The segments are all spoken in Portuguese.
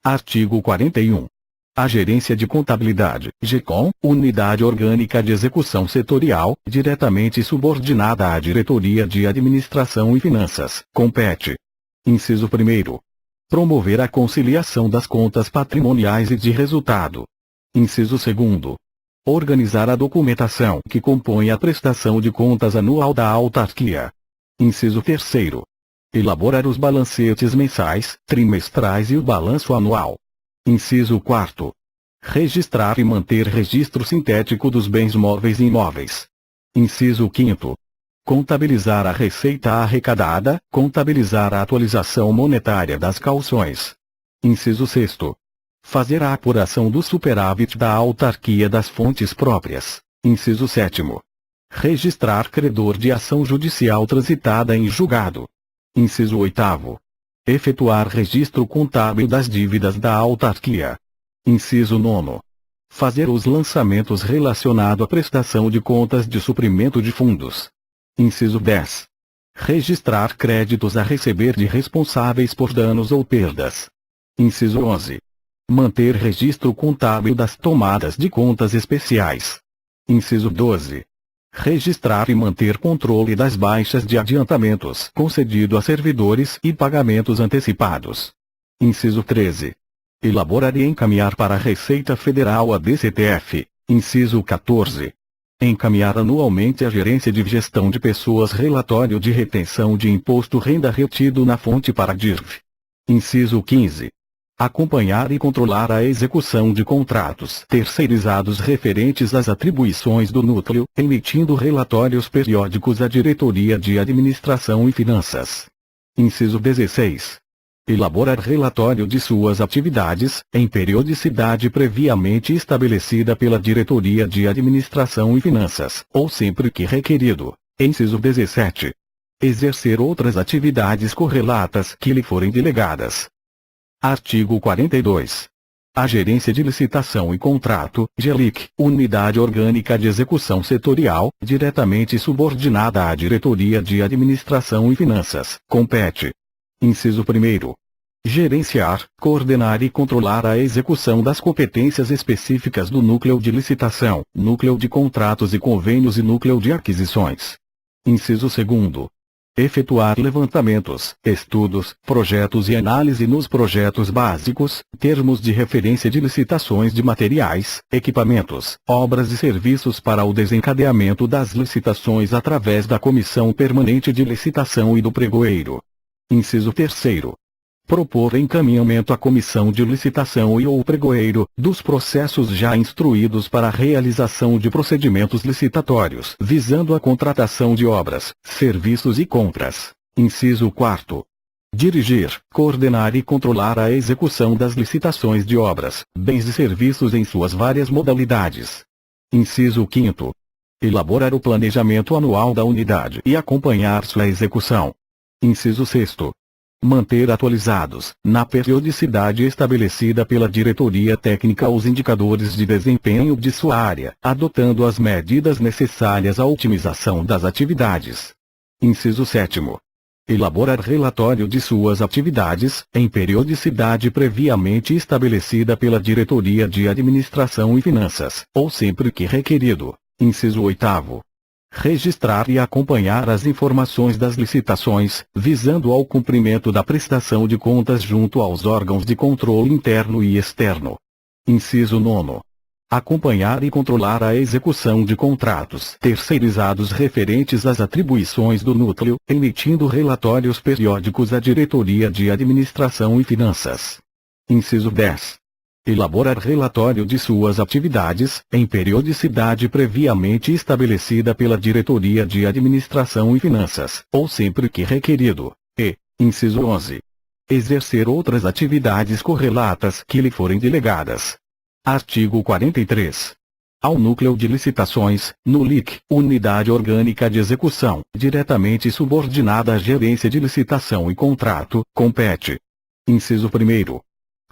Artigo 41. A Gerência de Contabilidade, GECOM, Unidade Orgânica de Execução Setorial, diretamente subordinada à Diretoria de Administração e Finanças, compete. Inciso 1º. Promover a conciliação das contas patrimoniais e de resultado. Inciso 2º. Organizar a documentação que compõe a prestação de contas anual da autarquia. Inciso 3º. Elaborar os balancetes mensais, trimestrais e o balanço anual. Inciso 4º. Registrar e manter registro sintético dos bens móveis e imóveis. Inciso 5º. Contabilizar a receita arrecadada, contabilizar a atualização monetária das calções. Inciso 6º. Fazer a apuração do superávit da autarquia das fontes próprias. Inciso 7º. Registrar credor de ação judicial transitada em julgado. Inciso 8º. Efetuar registro contábil das dívidas da autarquia. Inciso 9º. Fazer os lançamentos relacionados à prestação de contas de suprimento de fundos. Inciso 10. Registrar créditos a receber de responsáveis por danos ou perdas. Inciso 11. Manter registro contábil das tomadas de contas especiais. Inciso 12. Registrar e manter controle das baixas de adiantamentos concedido a servidores e pagamentos antecipados. Inciso 13. Elaborar e encaminhar para a Receita Federal a DCTF. Inciso 14. Encaminhar anualmente à Gerência de Gestão de Pessoas relatório de retenção de imposto renda retido na fonte para a DIRF. Inciso 15. Acompanhar e controlar a execução de contratos terceirizados referentes às atribuições do núcleo, emitindo relatórios periódicos à Diretoria de Administração e Finanças. Inciso 16. Elaborar relatório de suas atividades, em periodicidade previamente estabelecida pela Diretoria de Administração e Finanças, ou sempre que requerido. Inciso 17. Exercer outras atividades correlatas que lhe forem delegadas. Artigo 42. A Gerência de Licitação e Contrato, GELIC, Unidade Orgânica de Execução Setorial, diretamente subordinada à Diretoria de Administração e Finanças, compete. Inciso 1º. Gerenciar, coordenar e controlar a execução das competências específicas do Núcleo de Licitação, Núcleo de Contratos e Convênios e Núcleo de Aquisições. Inciso 2º. Efetuar levantamentos, estudos, projetos e análise nos projetos básicos, termos de referência de licitações de materiais, equipamentos, obras e serviços para o desencadeamento das licitações através da Comissão Permanente de Licitação e do Pregoeiro. Inciso 3º. Propor encaminhamento à Comissão de Licitação e ou Pregoeiro, dos processos já instruídos para a realização de procedimentos licitatórios, visando a contratação de obras, serviços e compras. Inciso 4º. Dirigir, coordenar e controlar a execução das licitações de obras, bens e serviços em suas várias modalidades. Inciso 5º. Elaborar o planejamento anual da unidade e acompanhar sua execução. Inciso 6º. Manter atualizados, na periodicidade estabelecida pela diretoria técnica, os indicadores de desempenho de sua área, adotando as medidas necessárias à otimização das atividades. Inciso 7º. Elaborar relatório de suas atividades, em periodicidade previamente estabelecida pela Diretoria de Administração e Finanças, ou sempre que requerido. Inciso 8º. Registrar e acompanhar as informações das licitações, visando ao cumprimento da prestação de contas junto aos órgãos de controle interno e externo. Inciso 9º. Acompanhar e controlar a execução de contratos terceirizados referentes às atribuições do núcleo, emitindo relatórios periódicos à Diretoria de Administração e Finanças. Inciso 10. Elaborar relatório de suas atividades, em periodicidade previamente estabelecida pela Diretoria de Administração e Finanças, ou sempre que requerido. E, inciso 11. Exercer outras atividades correlatas que lhe forem delegadas. Artigo 43. Ao Núcleo de Licitações, NULIC, Unidade Orgânica de Execução, diretamente subordinada à Gerência de Licitação e Contrato, compete. Inciso 1º.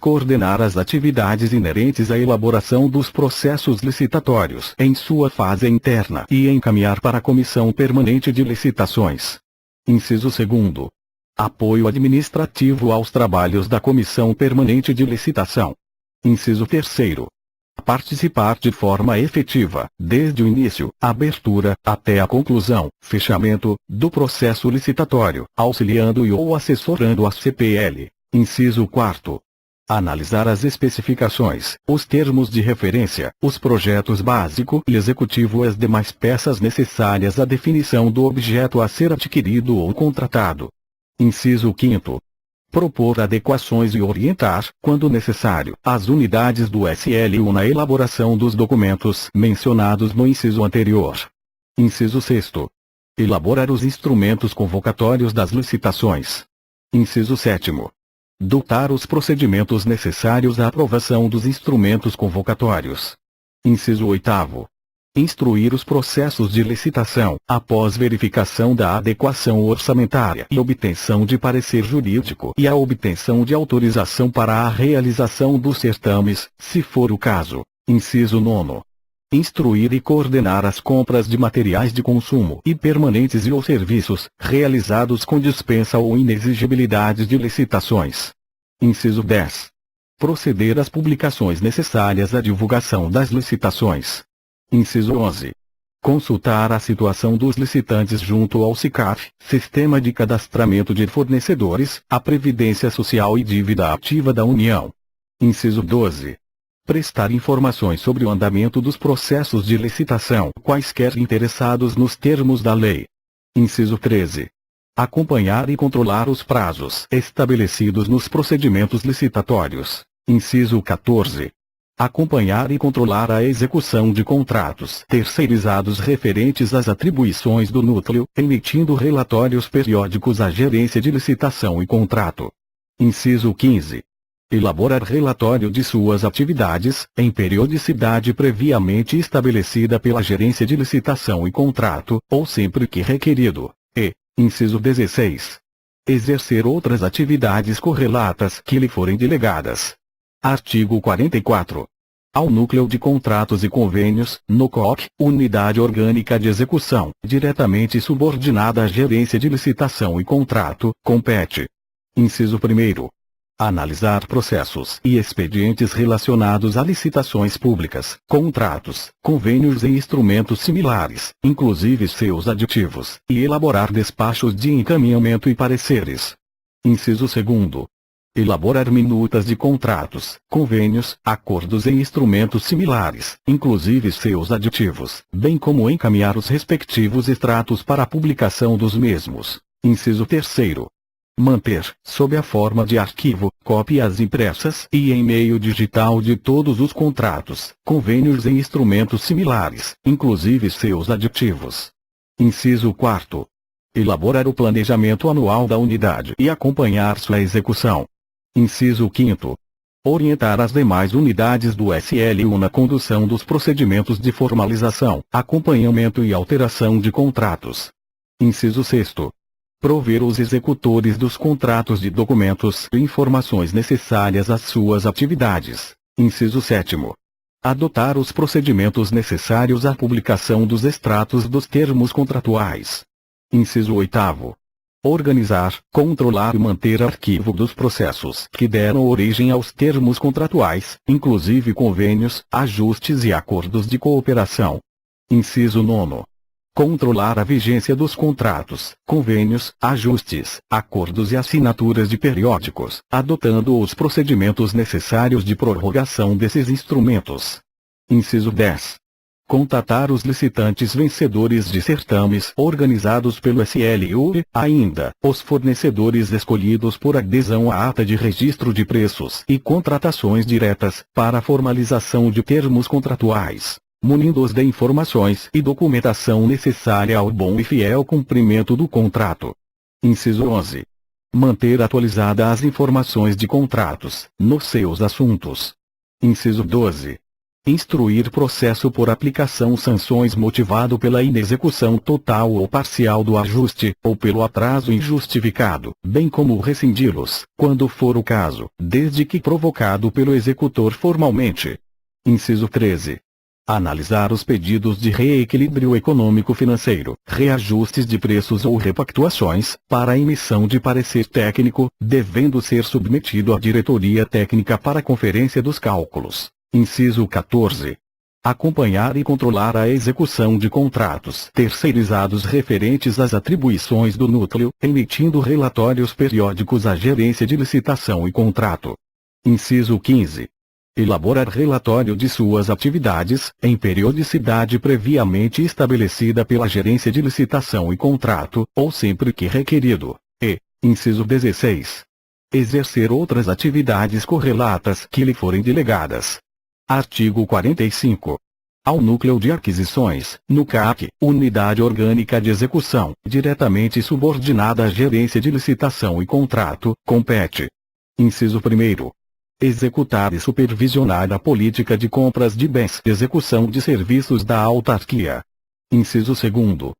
Coordenar as atividades inerentes à elaboração dos processos licitatórios em sua fase interna e encaminhar para a Comissão Permanente de Licitações. Inciso 2º. Apoio administrativo aos trabalhos da Comissão Permanente de Licitação. Inciso 3º. Participar de forma efetiva, desde o início, abertura, até a conclusão, fechamento, do processo licitatório, auxiliando e ou assessorando a CPL. Inciso 4º. Analisar as especificações, os termos de referência, os projetos básico e executivo e as demais peças necessárias à definição do objeto a ser adquirido ou contratado. Inciso 5º. Propor adequações e orientar, quando necessário, as unidades do SLU na elaboração dos documentos mencionados no inciso anterior. Inciso 6º. Elaborar os instrumentos convocatórios das licitações. Inciso 7º. Dotar os procedimentos necessários à aprovação dos instrumentos convocatórios. Inciso 8º. Instruir os processos de licitação, após verificação da adequação orçamentária e obtenção de parecer jurídico e a obtenção de autorização para a realização dos certames, se for o caso. Inciso 9º. Instruir e coordenar as compras de materiais de consumo e permanentes e ou serviços, realizados com dispensa ou inexigibilidade de licitações. Inciso 10. Proceder às publicações necessárias à divulgação das licitações. Inciso 11. Consultar a situação dos licitantes junto ao SICAF, Sistema de Cadastramento de Fornecedores, a Previdência Social e Dívida Ativa da União. Inciso 12. Prestar informações sobre o andamento dos processos de licitação, quaisquer interessados nos termos da lei. Inciso 13. Acompanhar e controlar os prazos estabelecidos nos procedimentos licitatórios. Inciso 14. Acompanhar e controlar a execução de contratos terceirizados referentes às atribuições do núcleo, emitindo relatórios periódicos à gerência de licitação e contrato. Inciso 15. Elaborar relatório de suas atividades, em periodicidade previamente estabelecida pela gerência de licitação e contrato, ou sempre que requerido. E, inciso 16. Exercer outras atividades correlatas que lhe forem delegadas. Artigo 44. Ao Núcleo de Contratos e Convênios, NOCOC, Unidade Orgânica de Execução, diretamente subordinada à gerência de licitação e contrato, compete. Inciso 1º. Analisar processos e expedientes relacionados a licitações públicas, contratos, convênios e instrumentos similares, inclusive seus aditivos, e elaborar despachos de encaminhamento e pareceres. Inciso 2º. Elaborar minutas de contratos, convênios, acordos e instrumentos similares, inclusive seus aditivos, bem como encaminhar os respectivos extratos para a publicação dos mesmos. Inciso 3º. Manter, sob a forma de arquivo, cópias impressas e em meio digital de todos os contratos, convênios e instrumentos similares, inclusive seus aditivos. Inciso 4º. Elaborar o planejamento anual da unidade e acompanhar sua execução. Inciso 5º. Orientar as demais unidades do SLU na condução dos procedimentos de formalização, acompanhamento e alteração de contratos. Inciso 6º. Prover os executores dos contratos de documentos e informações necessárias às suas atividades. Inciso 7º. Adotar os procedimentos necessários à publicação dos extratos dos termos contratuais. Inciso 8º. Organizar, controlar e manter arquivo dos processos que deram origem aos termos contratuais, inclusive convênios, ajustes e acordos de cooperação. Inciso 9º. Controlar a vigência dos contratos, convênios, ajustes, acordos e assinaturas de periódicos, adotando os procedimentos necessários de prorrogação desses instrumentos. Inciso 10. Contatar os licitantes vencedores de certames organizados pelo SLU e, ainda, os fornecedores escolhidos por adesão à ata de registro de preços e contratações diretas, para a formalização de termos contratuais, munindo-os de informações e documentação necessária ao bom e fiel cumprimento do contrato. Inciso 11. Manter atualizadas as informações de contratos, nos seus assuntos. Inciso 12. Instruir processo por aplicação sanções motivado pela inexecução total ou parcial do ajuste, ou pelo atraso injustificado, bem como rescindi-los, quando for o caso, desde que provocado pelo executor formalmente. Inciso 13. Analisar os pedidos de reequilíbrio econômico-financeiro, reajustes de preços ou repactuações, para a emissão de parecer técnico, devendo ser submetido à diretoria técnica para a conferência dos cálculos. Inciso 14. Acompanhar e controlar a execução de contratos terceirizados referentes às atribuições do núcleo, emitindo relatórios periódicos à gerência de licitação e contrato. Inciso 15. Elaborar relatório de suas atividades, em periodicidade previamente estabelecida pela gerência de licitação e contrato, ou sempre que requerido. E, inciso 16. Exercer outras atividades correlatas que lhe forem delegadas. Artigo 45. Ao Núcleo de Aquisições, no CAC, Unidade Orgânica de Execução, diretamente subordinada à gerência de licitação e contrato, compete. Inciso 1. Executar e supervisionar a política de compras de bens e execução de serviços da autarquia. Inciso 2.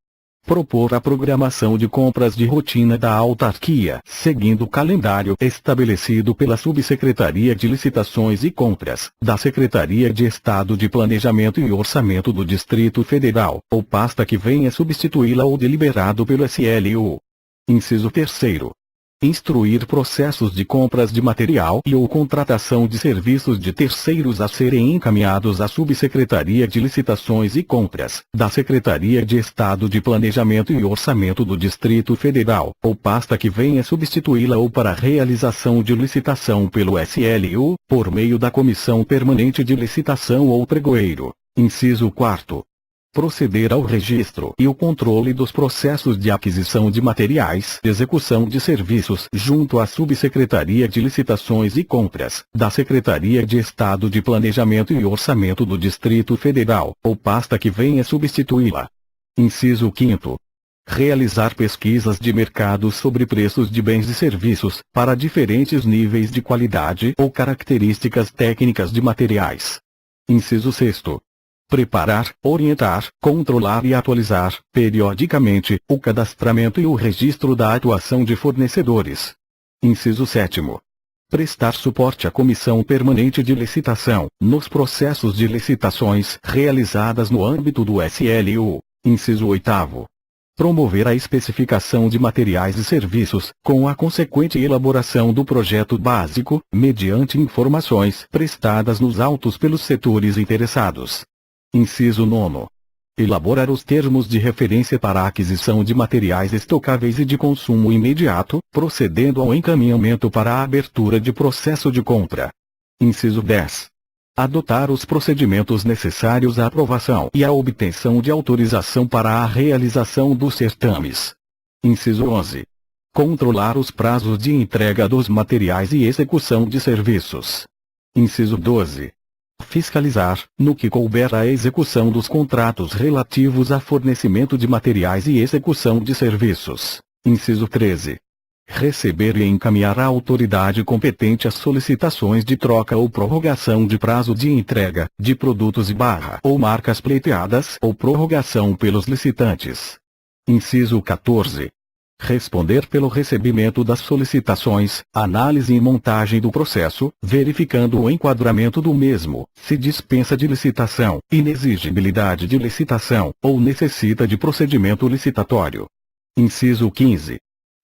Propor a programação de compras de rotina da autarquia, seguindo o calendário estabelecido pela Subsecretaria de Licitações e Compras, da Secretaria de Estado de Planejamento e Orçamento do Distrito Federal, ou pasta que venha substituí-la ou deliberado pelo SLU. Inciso 3. Instruir processos de compras de material e ou contratação de serviços de terceiros a serem encaminhados à Subsecretaria de Licitações e Compras, da Secretaria de Estado de Planejamento e Orçamento do Distrito Federal, ou pasta que venha substituí-la ou para realização de licitação pelo SLU, por meio da Comissão Permanente de Licitação ou Pregoeiro. Inciso 4. Proceder ao registro e o controle dos processos de aquisição de materiais e execução de serviços junto à Subsecretaria de Licitações e Compras, da Secretaria de Estado de Planejamento e Orçamento do Distrito Federal, ou pasta que venha substituí-la. Inciso 5. Realizar pesquisas de mercado sobre preços de bens e serviços, para diferentes níveis de qualidade ou características técnicas de materiais. Inciso 6. Preparar, orientar, controlar e atualizar, periodicamente, o cadastramento e o registro da atuação de fornecedores. Inciso 7. Prestar suporte à Comissão Permanente de Licitação, nos processos de licitações realizadas no âmbito do SLU. Inciso 8. Promover a especificação de materiais e serviços, com a consequente elaboração do projeto básico, mediante informações prestadas nos autos pelos setores interessados. Inciso 9. Elaborar os termos de referência para a aquisição de materiais estocáveis e de consumo imediato, procedendo ao encaminhamento para a abertura de processo de compra. Inciso 10. Adotar os procedimentos necessários à aprovação e à obtenção de autorização para a realização dos certames. Inciso 11. Controlar os prazos de entrega dos materiais e execução de serviços. Inciso 12. Fiscalizar, no que couber a execução dos contratos relativos a fornecimento de materiais e execução de serviços. Inciso 13. Receber e encaminhar à autoridade competente as solicitações de troca ou prorrogação de prazo de entrega, de produtos ou marcas pleiteadas ou prorrogação pelos licitantes. Inciso 14. Responder pelo recebimento das solicitações, análise e montagem do processo, verificando o enquadramento do mesmo, se dispensa de licitação, inexigibilidade de licitação, ou necessita de procedimento licitatório. Inciso 15.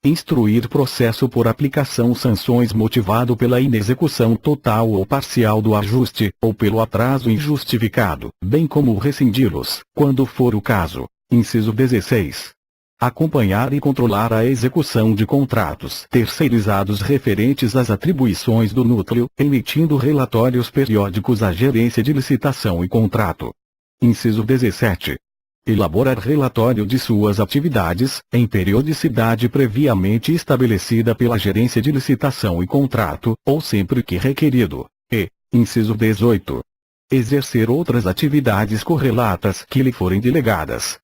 Instruir processo por aplicação sanções motivado pela inexecução total ou parcial do ajuste, ou pelo atraso injustificado, bem como rescindi-los, quando for o caso. Inciso 16. Acompanhar e controlar a execução de contratos terceirizados referentes às atribuições do núcleo, emitindo relatórios periódicos à gerência de licitação e contrato. Inciso 17. Elaborar relatório de suas atividades, em periodicidade previamente estabelecida pela gerência de licitação e contrato, ou sempre que requerido. E, inciso 18. Exercer outras atividades correlatas que lhe forem delegadas.